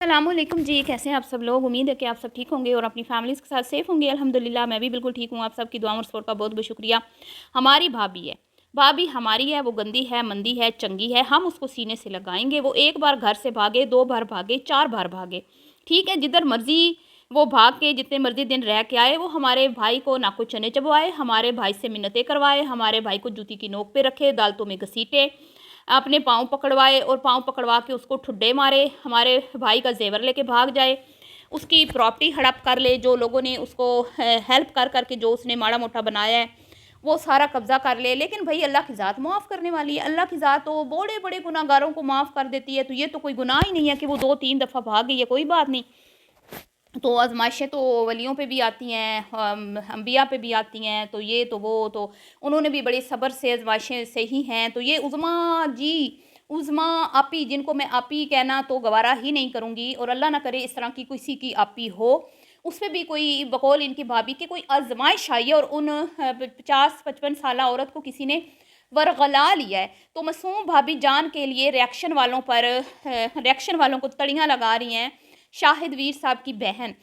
अस्सलामुअलैकुम जी, कैसे हैं आप सब लोग। उम्मीद है कि आप सब ठीक होंगे और अपनी फैमिलीज़ के साथ सेफ़ होंगे। अल्हम्दुलिल्लाह मैं भी बिल्कुल ठीक हूँ। आप सबकी दुआओं और सपोर्ट का बहुत बहुत शुक्रिया। हमारी भाभी है, भाभी हमारी है, वो गंदी है, मंदी है, चंगी है, हम उसको सीने से लगाएंगे। वो एक बार घर से भागे, 2 बार भागे, 4 बार भागे, ठीक है। जिधर मर्जी वो भाग के जितने मर्जी दिन रह के आए, वो हमारे भाई को नाको चने चबवाए, हमारे भाई से मिन्नतें करवाए, हमारे भाई को जूती की नोक पे रखे, अदालतों में घसीटे, अपने पाँव पकड़वाए और पाँव पकड़वा के उसको ठुड्डे मारे, हमारे भाई का जेवर लेके भाग जाए, उसकी प्रॉपर्टी हड़प कर ले, जो लोगों ने उसको हेल्प कर करके जो उसने माड़ा मोटा बनाया है वो सारा कब्ज़ा कर ले। लेकिन भाई अल्लाह की ज़ात माफ़ करने वाली है। अल्लाह की ज़ात तो बड़े बड़े गुनाहगारों को माफ़ कर देती है। तो ये तो कोई गुनाह ही नहीं है कि वो 2-3 दफ़ा भाग गई है, कोई बात नहीं। तो आज़माइशें तो वलियों पे भी आती हैं, अंबिया पे भी आती हैं, तो ये तो वो तो उन्होंने भी बड़े सब्र से आज़माइशें सही हैं। तो ये उज़्मा जी, उज़्मा आपी, जिनको मैं आपी कहना तो गवारा ही नहीं करूँगी, और अल्लाह ना करे इस तरह की किसी की आपी हो, उस पे भी कोई बकौल इनकी भाभी की कोई आज़माइश आई है और उन 50-55 साला औरत को किसी ने वरगला लिया है। तो मासूम भाभी जान के लिए रिएक्शन वालों को तड़ियाँ लगा रही हैं शाहिद वीर साहब की बहन।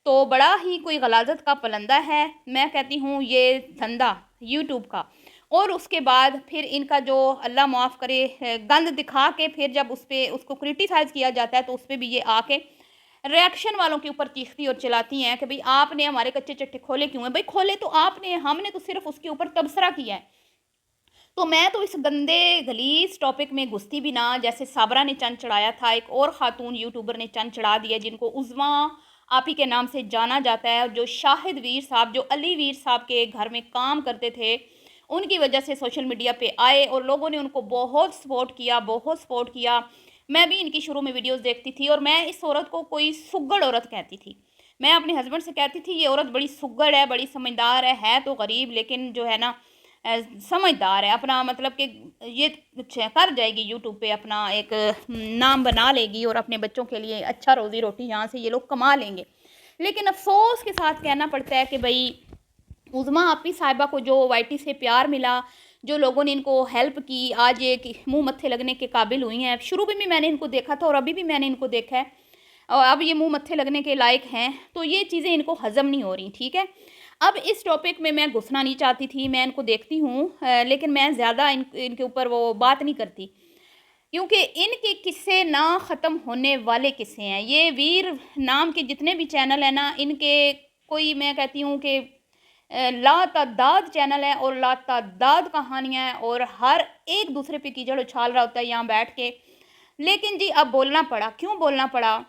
तो बड़ा ही कोई गलाजत का पलंदा है। मैं कहती हूँ ये धंधा यूट्यूब का, और उसके बाद फिर इनका जो अल्लाह माफ़ करे गंद दिखा के फिर जब उस पे उसको क्रिटिसाइज़ किया जाता है तो उस पे भी ये आके रिएक्शन वालों के ऊपर चीखती और चिल्लाती हैं कि भाई आपने हमारे कच्चे चट्टे खोले क्यों हैं। भाई खोले तो आपने, हमने तो सिर्फ उसके ऊपर तबसरा किया है। तो मैं तो इस गंदे गलीज टॉपिक में घुसती भी ना। जैसे साबरा ने चंद चढ़ाया था, एक और ख़ातून यूट्यूबर ने चंद चढ़ा दिया जिनको उज़्मा आपी के नाम से जाना जाता है, जो शाहिद वीर साहब, जो अली वीर साहब के घर में काम करते थे, उनकी वजह से सोशल मीडिया पे आए और लोगों ने उनको बहुत सपोर्ट किया, बहुत सपोर्ट किया। मैं भी इनकी शुरू में वीडियोस देखती थी और मैं इस औरत को कोई सुग्गड़ औरत कहती थी। मैं अपने हस्बैंड से कहती थी ये औरत बड़ी सुग्गड़ है, बड़ी समझदार है तो गरीब, लेकिन जो है ना समझदार है। अपना मतलब कि ये कर जाएगी यूट्यूब पे, अपना एक नाम बना लेगी और अपने बच्चों के लिए अच्छा रोज़ी रोटी यहाँ से ये लोग कमा लेंगे। लेकिन अफसोस के साथ कहना पड़ता है कि भाई उज़्मा आपी साहिबा को जो वाईटी से प्यार मिला, जो लोगों ने इनको हेल्प की, आज ये मुंह मत्थे लगने के काबिल हुई हैं। शुरू में भी मैंने इनको देखा था और अभी भी मैंने इनको देखा है, और अब ये मुंह मत्थे लगने के लायक हैं। तो ये चीज़ें इनको हज़म नहीं हो रही, ठीक है। अब इस टॉपिक में मैं घुसना नहीं चाहती थी। मैं इनको देखती हूँ लेकिन मैं ज़्यादा इनके ऊपर वो बात नहीं करती, क्योंकि इनके किस्से ना ख़त्म होने वाले किस्से हैं। ये वीर नाम के जितने भी चैनल हैं ना, इनके कोई, मैं कहती हूँ कि लातादाद चैनल हैं और लातादाद कहानियाँ हैं, और हर एक दूसरे पे कीचड़ उछाल रहा होता है यहाँ बैठ के। लेकिन जी अब बोलना पड़ा, क्यों बोलना पड़ा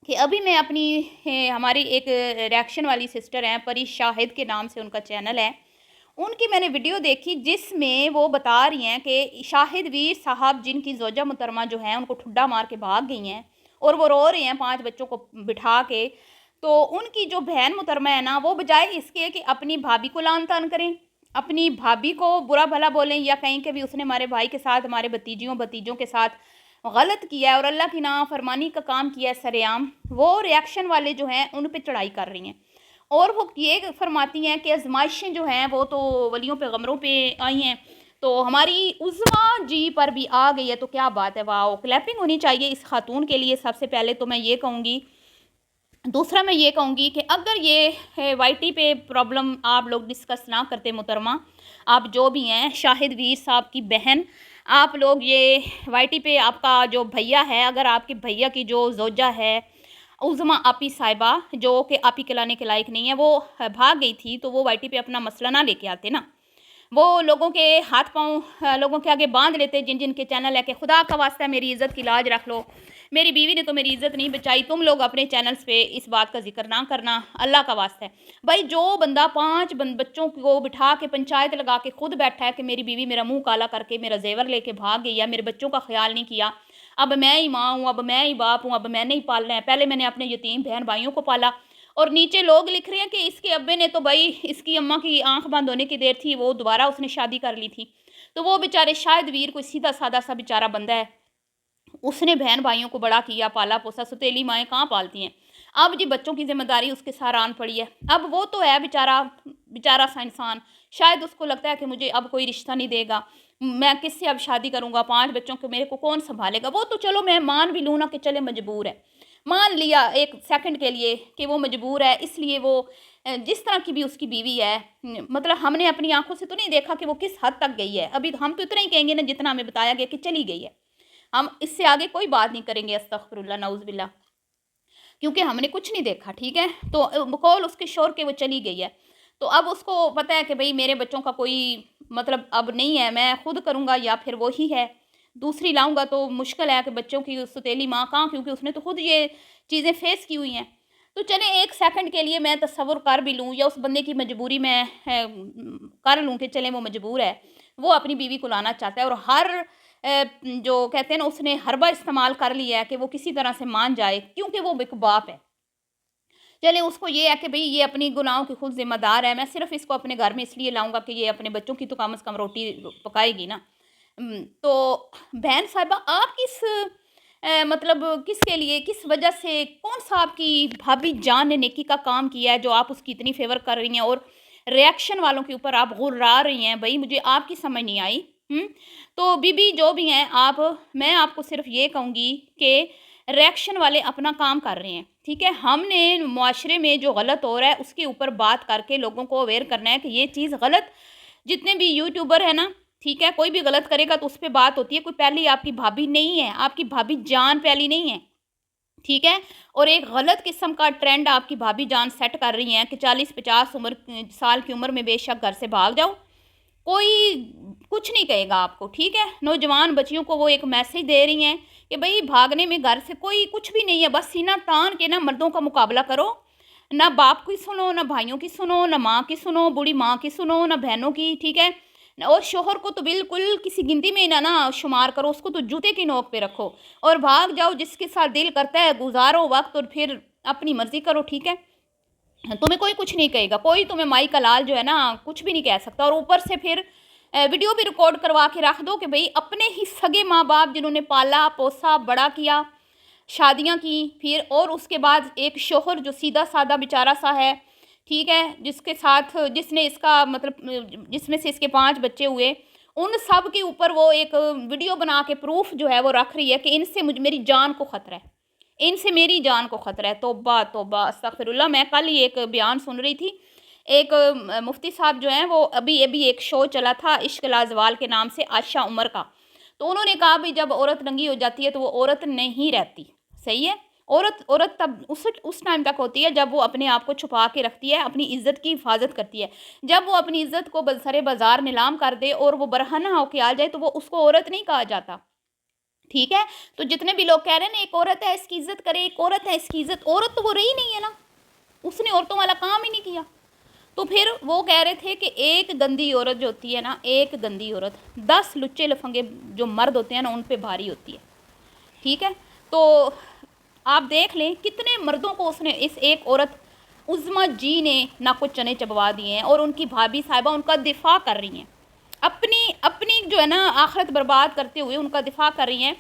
कि अभी मैं अपनी हमारी एक रिएक्शन वाली सिस्टर हैं, परी शाहिद के नाम से उनका चैनल है, उनकी मैंने वीडियो देखी जिसमें वो बता रही हैं कि शाहिद वीर साहब जिनकी ज़ौजा मुहतरमा जो हैं उनको ठुड्डा मार के भाग गई हैं और वो रो रहे हैं 5 बच्चों को बिठा के। तो उनकी जो बहन मुहतरमा है ना, वो बजाय इसके कि अपनी भाभी को लान तान करें, अपनी भाभी को बुरा भला बोलें या कहीं के भी उसने हमारे भाई के साथ, हमारे भतीजों के साथ गलत किया है और अल्लाह की नाफरमानी का काम किया है सरेआम, वो रिएक्शन वाले जो हैं उन पे चढ़ाई कर रही हैं। और वो ये फरमाती हैं कि आजमाइशें जो हैं वो तो वलियों पे गमरों पे आई हैं, तो हमारी उज़्मा जी पर भी आ गई है। तो क्या बात है, वाह, क्लैपिंग होनी चाहिए इस खातून के लिए। सबसे पहले तो मैं ये कहूँगी। दूसरा मैं ये कहूँगी कि अगर ये वाईटी पे प्रॉब्लम आप लोग डिस्कस ना करते मोहतरमा, आप जो भी हैं शाहिद वीर साहब की बहन, आप लोग ये वाईटी पे आपका जो भैया है, अगर आपके भैया की जो ज़ौजा है उज़्मा आपी साहिबा, जो कि आपी कहलाने के लायक नहीं है, वो भाग गई थी, तो वो वाईटी पे अपना मसला ना लेके आते ना। वो लोगों के हाथ पाँव लोगों के आगे बांध लेते जिन जिन के चैनल है कि खुदा का वास्ता मेरी इज़्ज़त की लाज रख लो, मेरी बीवी ने तो मेरी इज़्ज़त नहीं बचाई, तुम लोग अपने चैनल्स पे इस बात का जिक्र ना करना, अल्लाह का वास्ता है। भाई जो बंदा 5 बच्चों को बिठा के पंचायत लगा के खुद बैठा है कि मेरी बीवी मेरा मुंह काला करके मेरा जेवर लेके भाग गई है, मेरे बच्चों का ख्याल नहीं किया, अब मैं ही माँ हूँ, अब मैं ही बाप हूँ, अब मैंने ही पालना है, पहले मैंने अपने यतीम बहन भाइयों को पाला। और नीचे लोग लिख रहे हैं कि इसके अब्बे ने तो भाई इसकी अम्मा की आंख बंद होने की देर थी, वो दोबारा उसने शादी कर ली थी। तो वो बेचारे शायद वीर कोई सीधा सादा सा बेचारा बंदा है, उसने बहन भाइयों को बड़ा किया, पाला पोसा, सौतेली माएँ कहाँ पालती हैं। अब जी बच्चों की ज़िम्मेदारी उसके सर आन पड़ी है। अब वो तो है बेचारा, बेचारा सा इंसान, शायद उसको लगता है कि मुझे अब कोई रिश्ता नहीं देगा, मैं किससे अब शादी करूँगा, 5 बच्चों को मेरे को कौन सँभालेगा। वो तो चलो मैं मान भी लूँ ना कि चले मजबूर है, मान लिया एक सेकंड के लिए कि वो मजबूर है, इसलिए वो जिस तरह की भी उसकी बीवी है, मतलब हमने अपनी आंखों से तो नहीं देखा कि वो किस हद तक गई है, अभी हम तो इतना ही कहेंगे ना जितना हमें बताया गया कि चली गई है। हम इससे आगे कोई बात नहीं करेंगे, अस्तगफिरुल्लाह नाउज़ुबिल्लाह, क्योंकि हमने कुछ नहीं देखा, ठीक है। तो बकौल उसके शोर के वो चली गई है। तो अब उसको पता है कि भाई मेरे बच्चों का कोई मतलब अब नहीं है, मैं खुद करूँगा या फिर वो ही है, दूसरी लाऊंगा तो मुश्किल है कि बच्चों की सौतेली माँ कहाँ, क्योंकि उसने तो खुद ये चीज़ें फेस की हुई हैं। तो चले एक सेकंड के लिए मैं तसव्वुर कर भी लूँ या उस बंदे की मजबूरी में कर लूँ कि चले वो मजबूर है, वो अपनी बीवी को लाना चाहता है, और हर जो कहते हैं ना उसने हरबा इस्तेमाल कर लिया है कि वो किसी तरह से मान जाए, क्योंकि वो एक बाप है। चले उसको ये है कि भई ये अपनी गुनाहों की खुद ज़िम्मेदार है, मैं सिर्फ़ इसको अपने घर में इसलिए लाऊँगा कि ये अपने बच्चों की तो कम से कम रोटी पकाएगी ना। तो बहन साहिबा आप किस मतलब किसके लिए, किस वजह से, कौन-सा आपकी भाभी जान ने नेकी का काम किया है जो आप उसकी इतनी फ़ेवर कर रही हैं, और रिएक्शन वालों के ऊपर आप गुर्रा रही हैं? भई मुझे आपकी समझ नहीं आई। तो बीबी जो भी हैं आप, मैं आपको सिर्फ़ ये कहूँगी कि रिएक्शन वाले अपना काम कर रहे हैं, ठीक है। हमने मुआशरे में जो गलत हो रहा है उसके ऊपर बात करके लोगों को अवेयर करना है कि ये चीज़ गलत, जितने भी यूट्यूबर है ना, ठीक है, कोई भी गलत करेगा तो उस पे बात होती है। कोई पहली आपकी भाभी नहीं है, आपकी भाभी जान पहली नहीं है, ठीक है। और एक गलत किस्म का ट्रेंड आपकी भाभी जान सेट कर रही हैं कि 40-50 साल की उम्र में बेशक घर से भाग जाओ, कोई कुछ नहीं कहेगा आपको, ठीक है। नौजवान बच्चियों को वो एक मैसेज दे रही हैं कि भाई भागने में घर से कोई कुछ भी नहीं है, बस सीना तान के ना मर्दों का मुकाबला करो, ना बाप की सुनो, ना भाइयों की सुनो, ना माँ की सुनो, बूढ़ी माँ की सुनो, ना बहनों की, ठीक है। और शोहर को तो बिल्कुल किसी गिनती में ना ना शुमार करो, उसको तो जूते की नोक पे रखो और भाग जाओ, जिसके साथ दिल करता है गुजारो वक्त और फिर अपनी मर्जी करो, ठीक है। तुम्हें कोई कुछ नहीं कहेगा, कोई तुम्हें माई का लाल जो है ना कुछ भी नहीं कह सकता। और ऊपर से फिर वीडियो भी रिकॉर्ड करवा के रख दो कि भाई अपने ही सगे माँ बाप जिन्होंने पाला पोसा बड़ा किया, शादियां की, फिर और उसके बाद एक शोहर जो सीधा साधा बेचारा सा है, ठीक है, जिसके साथ जिसने इसका मतलब जिसमें से इसके 5 बच्चे हुए, उन सब के ऊपर वो एक वीडियो बना के प्रूफ जो है वो रख रही है कि इनसे मुझे मेरी जान को ख़तरा है, इनसे मेरी जान को ख़तरा है। तौबा तौबा अस्तगफिरुल्लाह। मैं कल ही एक बयान सुन रही थी, एक मुफ्ती साहब जो हैं वो अभी अभी एक शो चला था इश्क लाजवाल के नाम से, आशा उमर का, तो उन्होंने कहा भाई जब औरत नंगी हो जाती है तो वो औरत नहीं रहती, सही है। औरत औरत तब उस टाइम तक होती है जब वो अपने आप को छुपा के रखती है, अपनी इज्जत की हिफाजत करती है। जब वो अपनी इज्जत को बसरे बाजार नीलाम कर दे और वो बरहना होके आ जाए तो वो उसको औरत नहीं कहा जाता, ठीक है। तो जितने भी लोग कह रहे हैं ना एक औरत है इसकी इज्जत करे, एक औरत है इसकी इज्जत, औरत तो वो रही नहीं है ना, उसने औरतों वाला काम ही नहीं किया। तो फिर वो कह रहे थे कि एक गंदी औरत जो होती है ना, एक गंदी औरत 10 लुच्चे लफंगे जो मर्द होते हैं ना उन पे भारी होती है, ठीक है। तो आप देख लें कितने मर्दों को उसने, इस एक औरत उज़्मा जी ने ना कुछ चने चबवा दिए हैं, और उनकी भाभी साहिबा उनका दिफा कर रही हैं, अपनी अपनी जो है ना आखिरत बर्बाद करते हुए उनका दिफा कर रही हैं।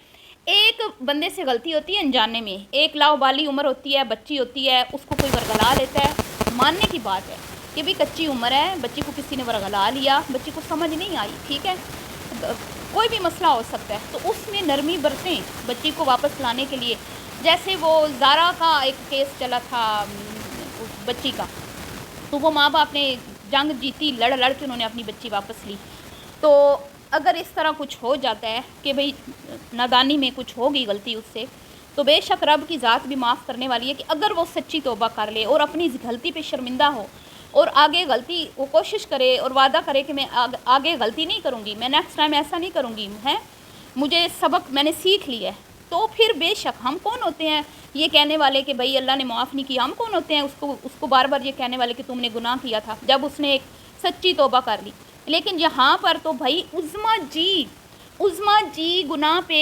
एक बंदे से गलती होती है अनजाने में, एक लावाबाली उम्र होती है, बच्ची होती है, उसको कोई वरगला लेता है, मानने की बात है कि भी कच्ची उम्र है, बच्ची को किसी ने वरगला लिया, बच्ची को समझ नहीं आई, ठीक है, कोई भी मसला हो सकता है, तो उसमें नरमी बरतें बच्ची को वापस लाने के लिए। जैसे वो ज़ारा का एक केस चला था उस बच्ची का, तो वो माँ बाप ने जंग जीती, लड़ लड़ के उन्होंने अपनी बच्ची वापस ली। तो अगर इस तरह कुछ हो जाता है कि भाई नादानी में कुछ होगी गलती उससे, तो बेशक रब की ज़ात भी माफ़ करने वाली है कि अगर वो सच्ची तौबा कर ले और अपनी इस गलती पे शर्मिंदा हो और आगे गलती वो कोशिश करे और वादा करे कि मैं आगे गलती नहीं करूँगी, मैं नेक्स्ट टाइम ऐसा नहीं करूँगी, है मुझे सबक मैंने सीख लिया है, तो फिर बेशक हम कौन होते हैं ये कहने वाले कि भाई अल्लाह ने माफ़ नहीं किया, हम कौन होते हैं उसको बार बार ये कहने वाले कि तुमने गुनाह किया था, जब उसने एक सच्ची तौबा कर ली। लेकिन यहाँ पर तो भाई उज़्मा जी गुनाह पे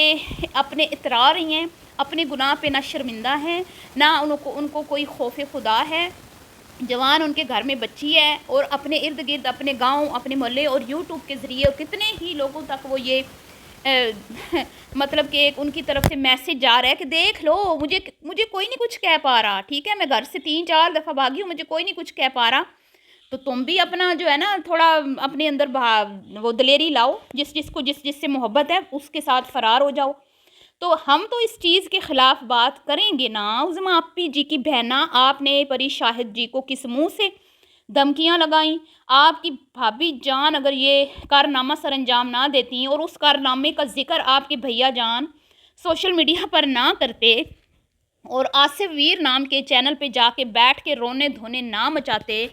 अपने इतरा रही हैं, अपने गुनाह पे ना शर्मिंदा हैं, ना उनको कोई खौफ खुदा है। जवान उनके घर में बच्ची है और अपने इर्द गिर्द, अपने गांव, अपने मोहल्ले और यूट्यूब के ज़रिए कितने ही लोगों तक वो ये मतलब कि एक उनकी तरफ से मैसेज जा रहा है कि देख लो मुझे कोई नहीं कुछ कह पा रहा, ठीक है, मैं घर से 3-4 दफ़ा भागी हूँ, मुझे कोई नहीं कुछ कह पा रहा, तो तुम भी अपना जो है ना थोड़ा अपने अंदर वो दलेरी लाओ, जिससे मोहब्बत है उसके साथ फ़रार हो जाओ। تو ہم تو اس چیز کے خلاف بات کریں گے نا۔ عظمیٰ اپی جی کی بہنا، آپ نے پری شاہد جی کو کس منہ سے دھمکیاں لگائیں؟ آپ کی بھابھی جان اگر یہ کارنامہ سر انجام نہ دیتی اور اس کارنامے کا ذکر آپ کے بھیا جان سوشل میڈیا پر نہ کرتے اور آصف ویر نام کے چینل پہ جا کے بیٹھ کے رونے دھونے نہ مچاتے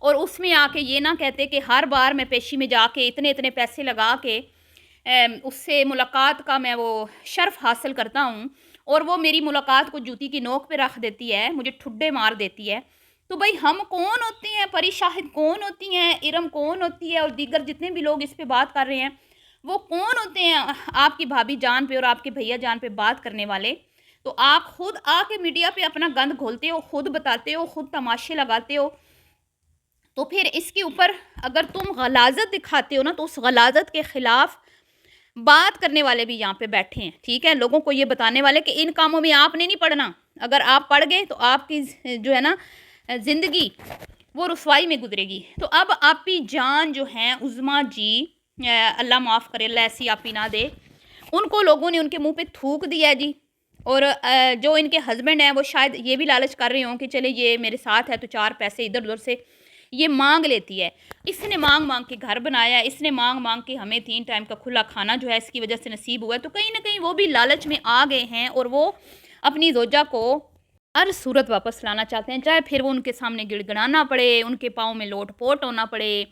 اور اس میں آ کے یہ نہ کہتے کہ ہر بار میں پیشی میں جا کے اتنے پیسے لگا کے اس سے ملاقات کا میں وہ شرف حاصل کرتا ہوں اور وہ میری ملاقات کو جوتی کی نوک پہ رکھ دیتی ہے، مجھے ٹھڈے مار دیتی ہے، تو بھائی ہم کون ہوتے ہیں؟ پری شاہد کون ہوتی ہیں؟ ارم کون ہوتی ہے؟ اور دیگر جتنے بھی لوگ اس پہ بات کر رہے ہیں وہ کون ہوتے ہیں آپ کی بھابھی جان پہ اور آپ کے بھیا جان پہ بات کرنے والے؟ تو آپ خود آ کے میڈیا پہ اپنا گند گھولتے ہو، خود بتاتے ہو، خود تماشے لگاتے ہو، تو پھر اس کے اوپر اگر تم غلاظت دکھاتے ہو نا تو اس غلاظت کے خلاف بات کرنے والے بھی یہاں پہ بیٹھے ہیں، ٹھیک ہے، لوگوں کو یہ بتانے والے کہ ان کاموں میں آپ نے نہیں پڑھنا، اگر آپ پڑھ گئے تو آپ کی جو ہے نا زندگی وہ رسوائی میں گزرے گی۔ تو اب آپی جان جو ہیں عظمیٰ جی، اللہ معاف کرے، اللہ ایسی آپی نہ دے، ان کو لوگوں نے ان کے منہ پہ تھوک دیا ہے جی، اور جو ان کے ہسبینڈ ہیں وہ شاید یہ بھی لالچ کر رہے ہوں کہ چلے یہ میرے ساتھ ہے تو 4 پیسے ادھر ادھر سے یہ مانگ لیتی ہے، اس نے مانگ کے گھر بنایا ہے، اس نے مانگ کے ہمیں 3 ٹائم کا کھلا کھانا جو ہے اس کی وجہ سے نصیب ہوا ہے، تو کہیں نہ کہیں وہ بھی لالچ میں آ گئے ہیں اور وہ اپنی زوجہ کو ہر صورت واپس لانا چاہتے ہیں، چاہے پھر وہ ان کے سامنے گڑ گڑانا پڑے، ان کے پاؤں میں لوٹ پوٹ ہونا پڑے،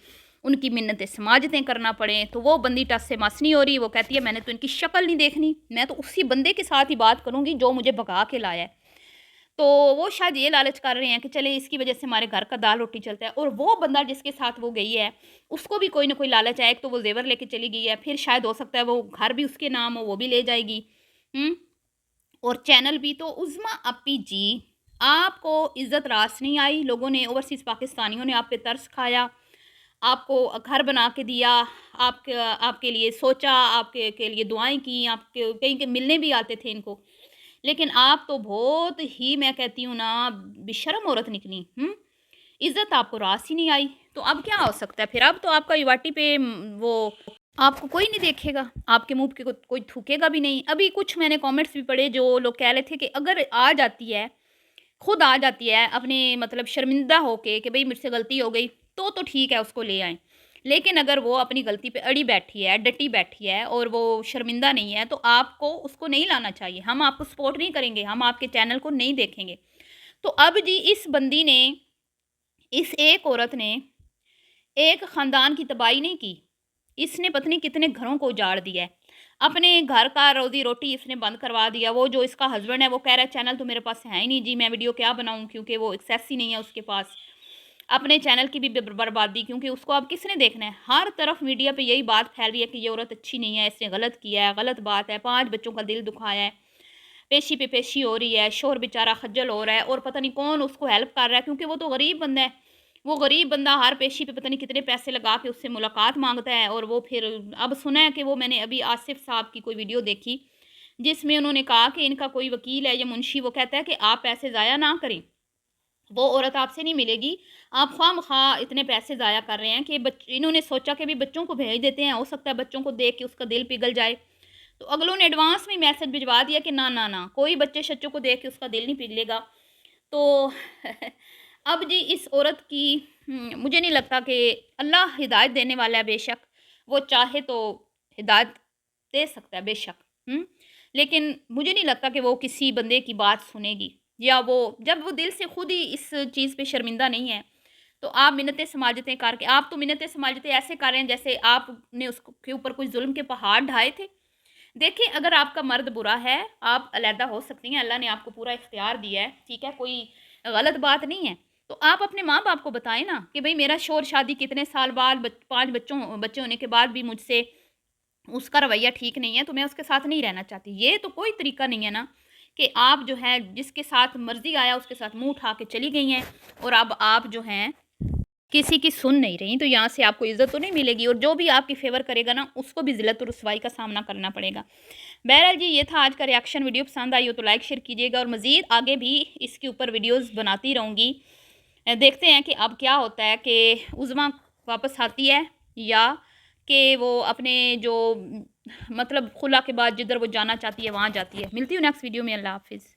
ان کی منتیں سماجتیں کرنا پڑیں، تو وہ بندی ٹس سے مس نہیں ہو رہی، وہ کہتی ہے میں نے تو ان کی شکل نہیں دیکھنی، میں تو اسی بندے کے ساتھ ہی بات کروں گی جو مجھے بھگا کے لایا ہے۔ تو وہ شاید یہ لالچ کر رہے ہیں کہ چلے اس کی وجہ سے ہمارے گھر کا دال روٹی چلتا ہے، اور وہ بندہ جس کے ساتھ وہ گئی ہے اس کو بھی کوئی نہ کوئی لالچ ہے، ایک تو وہ زیور لے کے چلی گئی ہے، پھر شاید ہو سکتا ہے وہ گھر بھی اس کے نام ہو وہ بھی لے جائے گی، اور چینل بھی۔ تو عظمیٰ اپی جی، آپ کو عزت راس نہیں آئی، لوگوں نے اوورسیز پاکستانیوں نے آپ پہ ترس کھایا، آپ کو گھر بنا کے دیا، آپ کے لیے سوچا، آپ کے لیے دعائیں کی، آپ کے کہیں کہ ملنے بھی آتے تھے ان کو، لیکن آپ تو بہت ہی میں کہتی ہوں نا بے شرم عورت نکلی، عزت آپ کو راس ہی نہیں آئی۔ تو اب کیا ہو سکتا ہے پھر؟ اب تو آپ کا یواٹی پہ وہ آپ کو کوئی نہیں دیکھے گا، آپ کے منہ پہ کوئی تھوکے گا بھی نہیں۔ ابھی کچھ میں نے کامنٹس بھی پڑھے جو لوگ کہہ رہے تھے کہ اگر آ جاتی ہے، خود آ جاتی ہے اپنے مطلب شرمندہ ہو کے کہ بھئی مجھ سے غلطی ہو گئی تو ٹھیک ہے اس کو لے آئیں، لیکن اگر وہ اپنی غلطی پہ اڑی بیٹھی ہے، ڈٹی بیٹھی ہے اور وہ شرمندہ نہیں ہے تو آپ کو اس کو نہیں لانا چاہیے، ہم آپ کو سپورٹ نہیں کریں گے، ہم آپ کے چینل کو نہیں دیکھیں گے۔ تو اب جی اس بندی نے، اس ایک عورت نے ایک خاندان کی تباہی نہیں کی، اس نے پتہ نہیں کتنے گھروں کو اجاڑ دیا ہے، اپنے گھر کا روزی روٹی اس نے بند کروا دیا۔ وہ جو اس کا ہسبینڈ ہے وہ کہہ رہا ہے چینل تو میرے پاس ہے ہی نہیں جی، میں ویڈیو کیا بناؤں، کیونکہ وہ ایکسیس ہی نہیں ہے اس کے پاس، اپنے چینل کی بھی بربادی، کیونکہ اس کو اب کس نے دیکھنا ہے؟ ہر طرف میڈیا پہ یہی بات پھیل رہی ہے کہ یہ عورت اچھی نہیں ہے، اس نے غلط کیا ہے، غلط بات ہے، 5 بچوں کا دل دکھایا ہے، پیشی پہ پیشی ہو رہی ہے، شوہر بیچارہ خجل ہو رہا ہے، اور پتہ نہیں کون اس کو ہیلپ کر رہا ہے، کیونکہ وہ تو غریب بندہ ہے، وہ غریب بندہ ہر پیشی پہ پتہ نہیں کتنے پیسے لگا کے اس سے ملاقات مانگتا ہے، اور وہ پھر اب سنا ہے کہ وہ میں نے ابھی آصف صاحب کی کوئی ویڈیو دیکھی جس میں انہوں نے کہا کہ ان کا کوئی وکیل ہے یا منشی، وہ کہتا ہے کہ آپ پیسے ضائع نہ کریں، وہ عورت آپ سے نہیں ملے گی، آپ خواہ مخواہ اتنے پیسے ضائع کر رہے ہیں کہ انہوں نے سوچا کہ بھی بچوں کو بھیج دیتے ہیں، ہو سکتا ہے بچوں کو دیکھ کے اس کا دل پگھل جائے، تو اگلوں نے ایڈوانس میں میسج بھجوا دیا کہ نہ کوئی بچے شچوں کو دیکھ کے اس کا دل نہیں پگھلے گا۔ تو اب جی اس عورت کی مجھے نہیں لگتا کہ اللہ ہدایت دینے والا ہے، بے شک وہ چاہے تو ہدایت دے سکتا ہے بے شک، لیکن مجھے نہیں لگتا کہ وہ کسی بندے کی بات سنے گی، یا وہ جب وہ دل سے خود ہی اس چیز پہ شرمندہ نہیں ہے تو آپ منتیں سماجتیں کر کے، آپ تو منتیں سماجتیں ایسے کر رہے ہیں جیسے آپ نے اس کے اوپر کوئی ظلم کے پہاڑ ڈھائے تھے۔ دیکھیں اگر آپ کا مرد برا ہے آپ علیحدہ ہو سکتی ہیں، اللہ نے آپ کو پورا اختیار دیا ہے، ٹھیک ہے، کوئی غلط بات نہیں ہے، تو آپ اپنے ماں باپ کو بتائیں نا کہ بھئی میرا شوہر شادی کتنے سال بعد 5 بچے ہونے کے بعد بھی مجھ سے اس کا رویہ ٹھیک نہیں ہے تو میں اس کے ساتھ نہیں رہنا چاہتی۔ یہ تو کوئی طریقہ نہیں ہے نا کہ آپ جو ہے جس کے ساتھ مرضی آیا اس کے ساتھ منہ اٹھا کے چلی گئی ہیں، اور اب آپ جو ہیں کسی کی سن نہیں رہی، تو یہاں سے آپ کو عزت تو نہیں ملے گی، اور جو بھی آپ کی فیور کرے گا نا اس کو بھی ذلت اور رسوائی کا سامنا کرنا پڑے گا۔ بہرحال جی یہ تھا آج کا ریاکشن، ویڈیو پسند آئی ہو تو لائک شیئر کیجیے گا، اور مزید آگے بھی اس کے اوپر ویڈیوز بناتی رہوں گی۔ دیکھتے ہیں کہ اب کیا ہوتا ہے، کہ عظمیٰ واپس آتی ہے یا کہ وہ اپنے جو مطلب خلا کے بعد جدھر وہ جانا چاہتی ہے وہاں جاتی ہے۔ ملتی ہوں نیکسٹ ویڈیو میں، اللہ حافظ۔